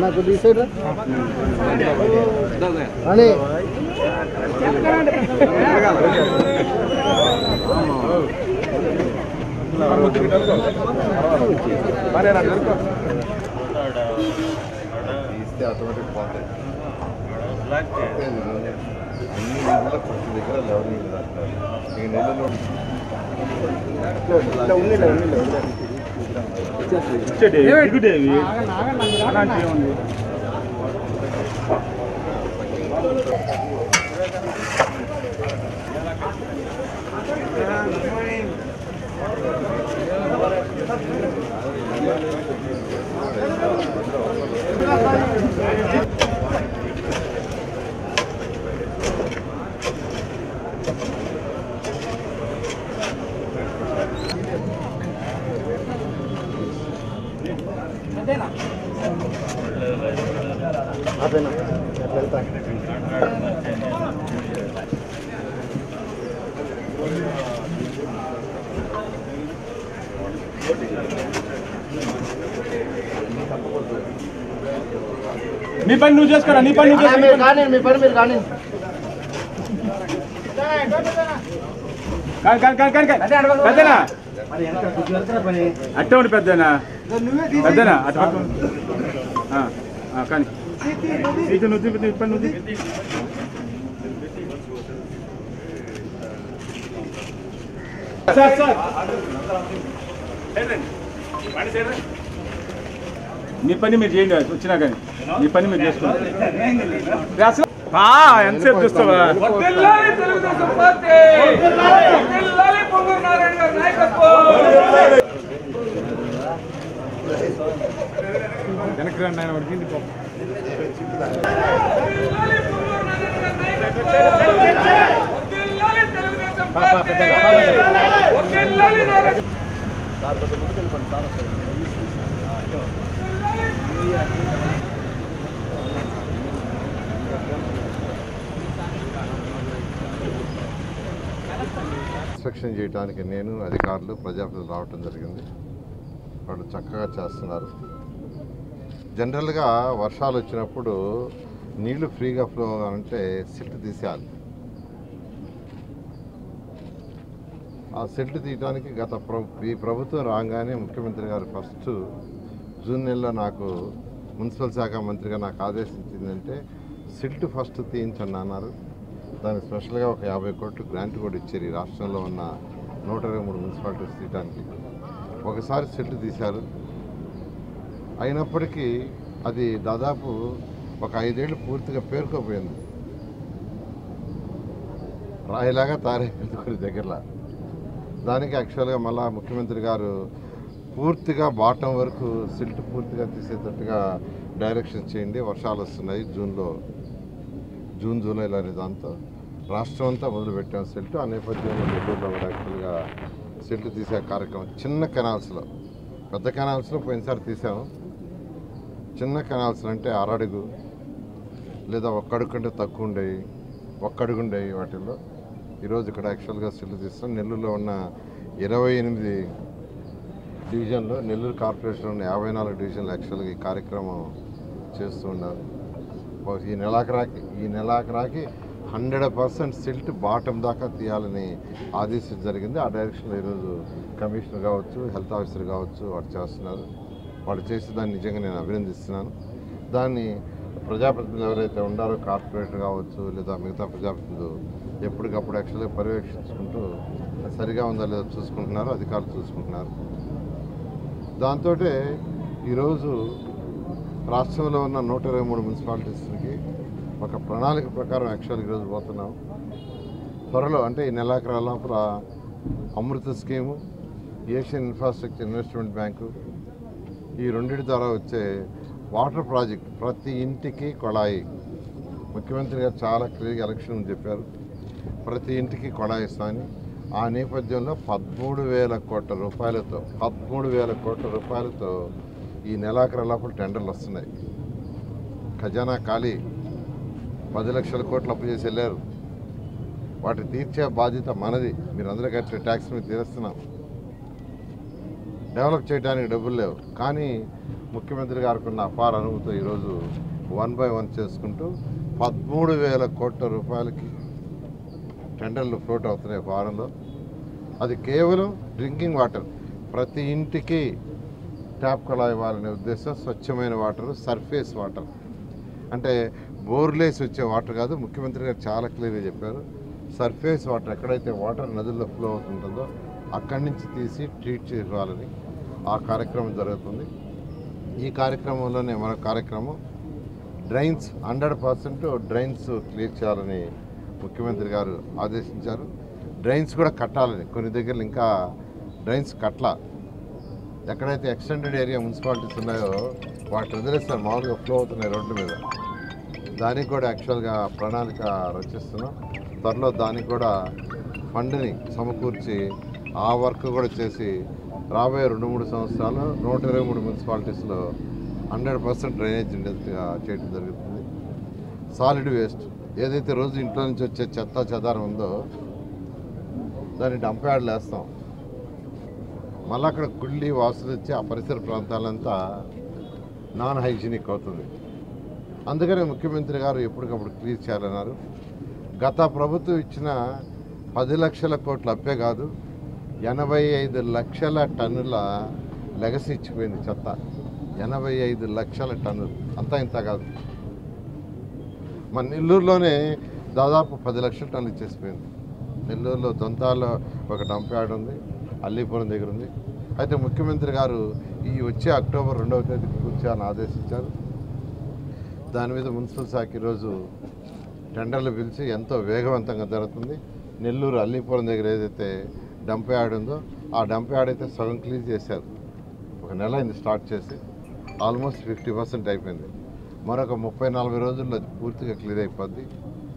నాకు డిసైడ్ అని తీస్తే ఆటోమేటిక్ పోతాయి అన్ని నీళ్ళ ప్రతి దగ్గర లెవెల్ నీళ్ళు రాస్తారు ఈ నీళ్ళలో అదేనా మీ పని నువ్వు చేసుకోరా నీ పని కానీ మీ పని మీరు కానీ పెద్దనా అట్టే ఉండి పెద్దనా పెద్దనా అటు కానీ నువ్వు పని నువ్వు సార్ మీ పని మీరు చేయండి వచ్చినా కానీ మీ పని మీరు చేసుకోండి ఎంతసేపు చూస్తావా వెనక్కి రండి ఆయన వడికింది ఇన్స్పెక్షన్ చేయడానికి నేను అధికారులు ప్రజాప్రతినిధులు రావటం జరిగింది. వాళ్ళు చక్కగా చేస్తున్నారు. జనరల్గా వర్షాలు వచ్చినప్పుడు నీళ్లు ఫ్రీగా ఫ్లో అవ్వాలంటే సిల్ట్ తీసేయాలి. ఆ సిల్ట్ తీయడానికి ఈ ప్రభుత్వం రాగానే ముఖ్యమంత్రి గారు ఫస్ట్ జూన్ నెలలో నాకు మున్సిపల్ శాఖ మంత్రిగా నాకు ఆదేశించిందంటే సిల్ట్ ఫస్ట్ తీయించండి అన్నారు. దానికి స్పెషల్గా ఒక 50 కోట్లు గ్రాంట్ కూడా ఇచ్చారు. ఈ రాష్ట్రంలో ఉన్న 123 మున్సిపాలిటీస్ తీయడానికి. ఒకసారి సిల్ట్ తీశారు. అయినప్పటికీ అది దాదాపు ఒక 5 ఏళ్ళు పూర్తిగా పేరుకోపోయింది. రాయిలాగా తయారైపోయింది కొన్ని దగ్గరలో. దానికి యాక్చువల్గా మళ్ళా ముఖ్యమంత్రి గారు పూర్తిగా బాటం వరకు సిల్ట్ పూర్తిగా తీసేటట్టుగా డైరెక్షన్ చేయండి, వర్షాలు వస్తున్నాయి జూన్ జూలైలో అనే దాంతో రాష్ట్రం అంతా మొదలుపెట్టాం సిల్ట్. ఆ నేపథ్యంలో నెల్లూరులో కూడా యాక్చువల్గా సిల్ట్ తీసే కార్యక్రమం చిన్న కెనాల్స్లో, పెద్ద కెనాల్స్లో పోయినసారి తీసాము. చిన్న కెనాల్స్లో అంటే అరడుగు లేదా ఒక్కడుగు కంటే తక్కువ ఉండేవి, ఒక్కడుగు ఉండేవి. వాటిల్లో ఈరోజు ఇక్కడ యాక్చువల్గా సిల్ట్ తీస్తాం. నెల్లూరులో ఉన్న 28 డివిజన్లో, నెల్లూరు కార్పొరేషన్లో ఉన్న 54 డివిజన్లు యాక్చువల్గా ఈ కార్యక్రమం చేస్తూ ఉన్నారు. ఈ నెలాఖరాకి 100% సిల్ట్ బాటం దాకా తీయాలని ఆదేశించడం జరిగింది. ఆ డైరెక్షన్లో ఈరోజు కమిషనర్ కావచ్చు, హెల్త్ ఆఫీసర్ కావచ్చు వారు చేస్తున్నారు. వాళ్ళు చేసి దాన్ని నిజంగా నేను అభినందిస్తున్నాను. దాన్ని ప్రజాప్రతినిధులు ఎవరైతే ఉండారో కార్పొరేటర్ కావచ్చు లేదా మిగతా ప్రజాప్రతినిధులు ఎప్పటికప్పుడు యాక్చువల్గా పర్యవేక్షించుకుంటూ సరిగా ఉందా లేదా చూసుకుంటున్నారు, అధికారులు చూసుకుంటున్నారు. దాంతో ఈరోజు రాష్ట్రంలో ఉన్న 123 మున్సిపాలిటీస్కి ఒక ప్రణాళిక ప్రకారం యాక్చువల్గా ఈరోజు పోతున్నాం. త్వరలో అంటే ఈ నెలాఖరు లోపల Amrit scheme, Asian infrastructure investment bank, ఈ రెండింటి ద్వారా వచ్చే వాటర్ ప్రాజెక్ట్ ప్రతి ఇంటికి కొళాయి. ముఖ్యమంత్రి గారు చాలా క్లియర్గా ఎలక్షన్ చెప్పారు, ప్రతి ఇంటికి కొళాయి ఇస్తామని. ఆ నేపథ్యంలో 13,000 కోట్ల రూపాయలతో ఈ నెలాఖరు లోపల టెండర్లు వస్తున్నాయి. ఖజానా ఖాళీ, 10 లక్షల కోట్లు అప్పు చేసి వెళ్ళారు. వాటిని తీర్చే బాధ్యత మనది. మీరందరూ కట్టే ట్యాక్స్ మీద తీరుస్తున్నాం. డెవలప్ చేయడానికి డబ్బులు లేవు, కానీ ముఖ్యమంత్రి గారికి ఉన్న అపార అనుభూతితో ఈరోజు 1 by 1 చేసుకుంటూ 13,000 కోట్ల రూపాయలకి టెండర్లు ఫ్లోట్ అవుతున్నాయి వారంలో. అది కేవలం డ్రింకింగ్ వాటర్, ప్రతి ఇంటికి ట్యాప్ కళ ఇవ్వాలనే ఉద్దేశం. స్వచ్ఛమైన వాటర్, సర్ఫేస్ వాటర్, అంటే బోర్లేసి వచ్చే వాటర్ కాదు. ముఖ్యమంత్రి గారు చాలా క్లియర్గా చెప్పారు, సర్ఫేస్ వాటర్ ఎక్కడైతే వాటర్ నదుల్లో ఫ్లో అవుతుంటుందో అక్కడి నుంచి తీసి ట్రీట్ చేయాలని ఆ కార్యక్రమం జరుగుతుంది. ఈ కార్యక్రమంలోనే మన కార్యక్రమం డ్రైన్స్ 100% డ్రైన్స్ క్లియర్ చేయాలని ముఖ్యమంత్రి గారు ఆదేశించారు. డ్రైన్స్ కూడా కట్టాలని, కొన్ని దగ్గరలు ఇంకా డ్రైన్స్ కట్ల. ఎక్కడైతే ఎక్స్టెండెడ్ ఏరియా మున్సిపాలిటీస్ ఉన్నాయో వాటి వదిలేస్తారు, మామూలుగా ఫ్లో అవుతున్నాయి రోడ్ల మీద. దానికి కూడా యాక్చువల్గా ప్రణాళిక రచిస్తున్నాం. త్వరలో దానికి కూడా ఫండ్ని సమకూర్చి ఆ వర్క్ కూడా చేసి రాబోయే 2-3 సంవత్సరాలు 123 మున్సిపాలిటీస్లో 100% డ్రైనేజ్ ఇండస్ట్రీగా చేయడం జరుగుతుంది. సాలిడ్ వేస్ట్ ఏదైతే రోజు ఇంట్లో నుంచి వచ్చే చెత్త చెదారం ఉందో దాన్ని డంప్ యార్డ్లు వేస్తాం. మళ్ళీ అక్కడ కుళ్ళి వాసన వచ్చి ఆ పరిసర ప్రాంతాలంతా నాన్ హైజీనిక్ అవుతుంది. అందుకనే ముఖ్యమంత్రి గారు ఎప్పటికప్పుడు క్లియర్ చేయాలన్నారు. గత ప్రభుత్వం ఇచ్చిన 10 లక్షల కోట్ల అప్పే కాదు, 85 లక్షల టన్నుల లెగసీ ఇచ్చిపోయింది చెత్త. 85 లక్షల టన్నులు, అంతా ఇంత కాదు. మన నెల్లూరులోనే దాదాపు 10 లక్షల టన్నులు ఇచ్చేసిపోయింది. నెల్లూరులో దొంతాల్లో ఒక డంప్ యార్డ్ ఉంది, అల్లీపురం దగ్గర ఉంది. అయితే ముఖ్యమంత్రి గారు ఈ వచ్చే అక్టోబర్ 2వ తేదీకి పూర్తి చేయాలని ఆదేశించారు. దాని మీద మున్సిపల్ శాఖ ఈరోజు టెండర్లు పిలిచి ఎంతో వేగవంతంగా జరుగుతుంది. నెల్లూరు అల్లీపురం దగ్గర ఏదైతే డంప్ యార్డ్ ఉందో ఆ డంప్ యార్డ్ అయితే సగం క్లీన్ చేశారు. 1 నెల అయింది స్టార్ట్ చేసి, ఆల్మోస్ట్ 50% అయిపోయింది. మరొక 30-40 రోజుల్లో అది పూర్తిగా క్లియర్ అయిపోద్ది.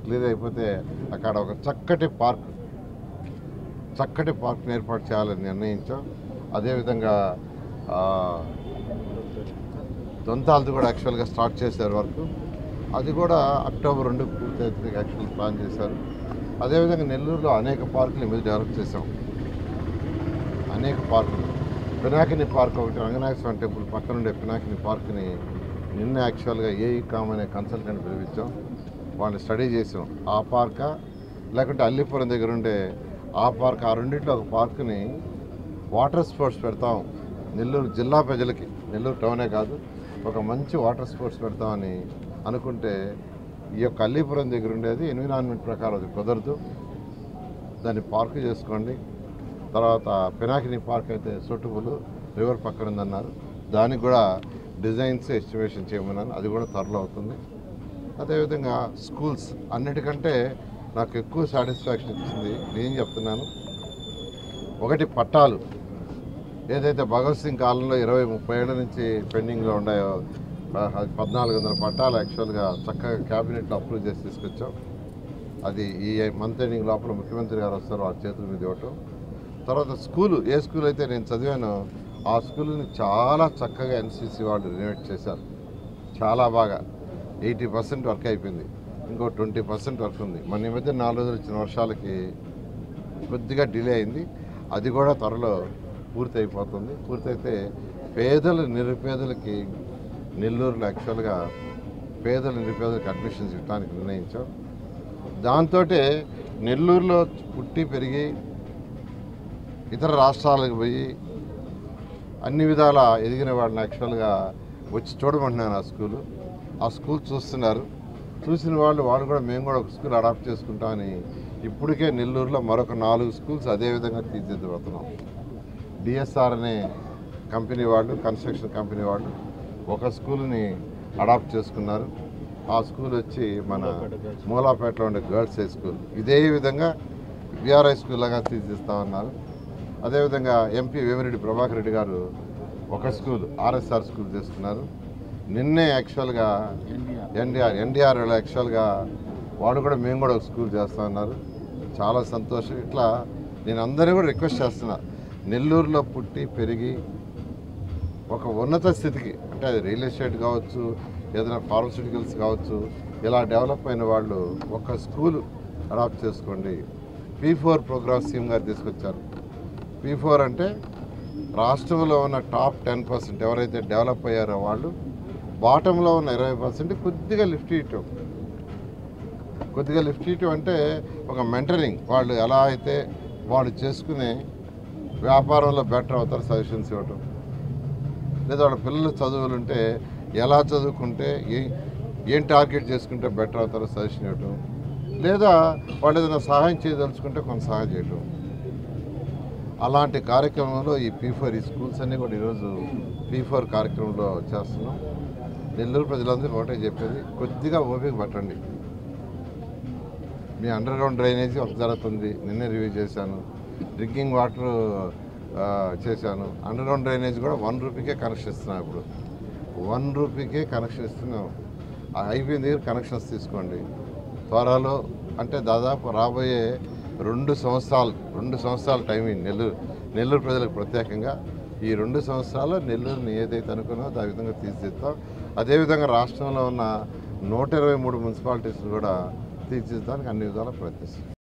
క్లియర్ అయిపోతే అక్కడ ఒక చక్కటి పార్క్ని ఏర్పాటు చేయాలని నిర్ణయించాం. అదేవిధంగా దొంతాలది కూడా యాక్చువల్గా స్టార్ట్ చేశారు వర్క్. అది కూడా అక్టోబర్ 2కి పూర్తి అవుతుంది యాక్చువల్ ప్లాన్ చేశారు. అదేవిధంగా నెల్లూరులో అనేక పార్కులు మీద డెవలప్ చేసాం. అనేక పార్కులు, పినాకిని పార్క్ ఒకటి, రంగనాథ స్వామి టెంపుల్ పక్కన ఉండే పినాకిని పార్క్ని నిన్న యాక్చువల్గా ఏఈకామ్ అనే కన్సల్టెంట్ పిలిపించాం. వాళ్ళని స్టడీ చేసాం. ఆ పార్కా లేకుంటే అల్లీపురం దగ్గర ఉండే ఆ పార్క్, ఆ రెండింటిలో ఒక పార్క్ని వాటర్ స్పోర్ట్స్ పెడతాం. నెల్లూరు జిల్లా ప్రజలకి, నెల్లూరు టౌనే కాదు, ఒక మంచి వాటర్ స్పోర్ట్స్ పెడతామని అనుకుంటే ఈ యొక్క అల్లీపురం దగ్గర ఉండేది ఎన్విరాన్మెంట్ ప్రకారం అది కుదరదు, దాన్ని పార్క్ చేసుకోండి. తర్వాత పినాకిని పార్క్ అయితే సూటబుల్, రివర్ పక్కన ఉందన్నారు. దానికి కూడా డిజైన్స్ ఎస్టిమేషన్ చేయమన్నాను, అది కూడా త్వరలో అవుతుంది. అదేవిధంగా స్కూల్స్, అన్నిటికంటే నాకు ఎక్కువ సాటిస్ఫాక్షన్ ఇచ్చింది నేను చెప్తున్నాను, ఒకటి పట్టాలు. ఏదైతే భగత్ సింగ్ కాలంలో 20-30 ఏళ్ళ నుంచి పెండింగ్లో ఉన్నాయో 1400 పట్టాలు యాక్చువల్గా చక్కగా క్యాబినెట్లో అప్రూవ్ చేసి తీసుకొచ్చాం. అది ఈ మంత్ ఎండింగ్ లోపల ముఖ్యమంత్రి గారు వస్తారు, ఆ చేతుల మీద ఇవ్వటం. తర్వాత స్కూలు, ఏ స్కూల్ అయితే నేను చదివానో ఆ స్కూల్ని చాలా చక్కగా ఎన్సీసీ వాళ్ళు రినోవేట్ చేశారు. చాలా బాగా 80% వర్క్ అయిపోయింది, ఇంకో 20% వర్క్ ఉంది. మన ఈ మధ్య 4 రోజులు ఇచ్చిన వర్షాలకి కొద్దిగా డిలే అయింది, అది కూడా త్వరలో పూర్తి అయిపోతుంది. పూర్తయితే నిరుపేదలకి నెల్లూరులో యాక్చువల్గా నిరుపేదలకు అడ్మిషన్స్ ఇవ్వడానికి నిర్ణయించాం. దాంతో నెల్లూరులో పుట్టి పెరిగి ఇతర రాష్ట్రాలకు పోయి అన్ని విధాల ఎదిగిన వాళ్ళని యాక్చువల్గా వచ్చి చూడమంటున్నాను. ఆ స్కూల్ చూస్తున్నారు. చూసిన వాళ్ళు కూడా మేము కూడా ఒక స్కూల్ అడాప్ట్ చేసుకుంటామని ఇప్పటికే నెల్లూరులో మరొక 4 స్కూల్స్ అదేవిధంగా తీర్చిదిద్దుతున్నాం. డిఎస్ఆర్ అనే కంపెనీ వాళ్ళు, కన్స్ట్రక్షన్ కంపెనీ వాళ్ళు ఒక స్కూల్ని అడాప్ట్ చేసుకున్నారు. ఆ స్కూల్ వచ్చి మన మూలాపేటలో ఉండే గర్ల్స్ హై స్కూల్. ఇదే విధంగా విఆర్ఐ స్కూల్ లాగా తీర్చిదిస్తామన్నారు. అదేవిధంగా ఎంపీ వేమిరెడ్డి ప్రభాకర్ రెడ్డి గారు ఒక స్కూల్, ఆర్ఎస్ఆర్ స్కూల్ చేసుకున్నారు. నిన్నే యాక్చువల్గా ఎన్డీఆర్ యాక్చువల్గా మేము కూడా ఒక స్కూల్ చేస్తామన్నారు. చాలా సంతోషం. ఇట్లా నేను అందరినీ కూడా రిక్వెస్ట్ చేస్తున్నా, నెల్లూరులో పుట్టి పెరిగి ఒక ఉన్నత స్థితికి, అంటే అది రియల్ ఎస్టేట్ కావచ్చు, ఏదైనా ఫార్మస్యూటికల్స్ కావచ్చు, ఇలా డెవలప్ అయిన వాళ్ళు ఒక స్కూలు అడాప్ట్ చేసుకోండి. P4 ప్రోగ్రామ్ సీఎం గారు తీసుకొచ్చారు. P4 అంటే రాష్ట్రంలో ఉన్న టాప్ 10% ఎవరైతే డెవలప్ అయ్యారో వాళ్ళు, బాటంలో ఉన్న 20% కొద్దిగా లిఫ్ట్ ఇవ్వటం. కొద్దిగా లిఫ్ట్ ఇవ్వటం అంటే ఒక మెంటరింగ్, వాళ్ళు ఎలా అయితే వాళ్ళు చేసుకునే వ్యాపారంలో బెటర్ అవుతారు సజెషన్స్ ఇవ్వటం. లేదా వాళ్ళ పిల్లలు చదువులు ఉంటే ఎలా చదువుకుంటే ఏం టార్గెట్ చేసుకుంటే బెటర్ అవుతారో సజెషన్ ఇవ్వటం. లేదా వాళ్ళు ఏదైనా సహాయం చేయదలుచుకుంటే కొంత సహాయం చేయటం. అలాంటి కార్యక్రమంలో ఈ P4 ఈ స్కూల్స్ అన్నీ కూడా ఈరోజు P4 కార్యక్రమంలో చేస్తున్నాం. నెల్లూరు ప్రజలందరికీ ఒకటే చెప్పేది, కొద్దిగా ఓపిక పట్టండి. మీ అండర్ గ్రౌండ్ డ్రైనేజీ ఒక జరుగుతుంది, నిన్నే రివ్యూ చేశాను. డ్రింకింగ్ వాటర్ చేశాను. అండర్ గ్రౌండ్ డ్రైనేజ్ కూడా 1 రూపీకే కనెక్షన్ ఇస్తున్నాం. ఇప్పుడు 1 రూపీకే కనెక్షన్ ఇస్తున్నాం. అయిపోయిన దగ్గర కనెక్షన్స్ తీసుకోండి త్వరలో. అంటే దాదాపు రాబోయే 2 సంవత్సరాల టైం నెల్లూరు ప్రజలకు ప్రత్యేకంగా. ఈ 2 సంవత్సరాలు నెల్లూరుని ఏదైతే అనుకున్నామో ఆ విధంగా తీర్చిదిద్దాం. అదేవిధంగా రాష్ట్రంలో ఉన్న 123 మున్సిపాలిటీస్ కూడా తీర్చిదిద్దడానికి అన్ని విధాలా ప్రయత్నిస్తాం.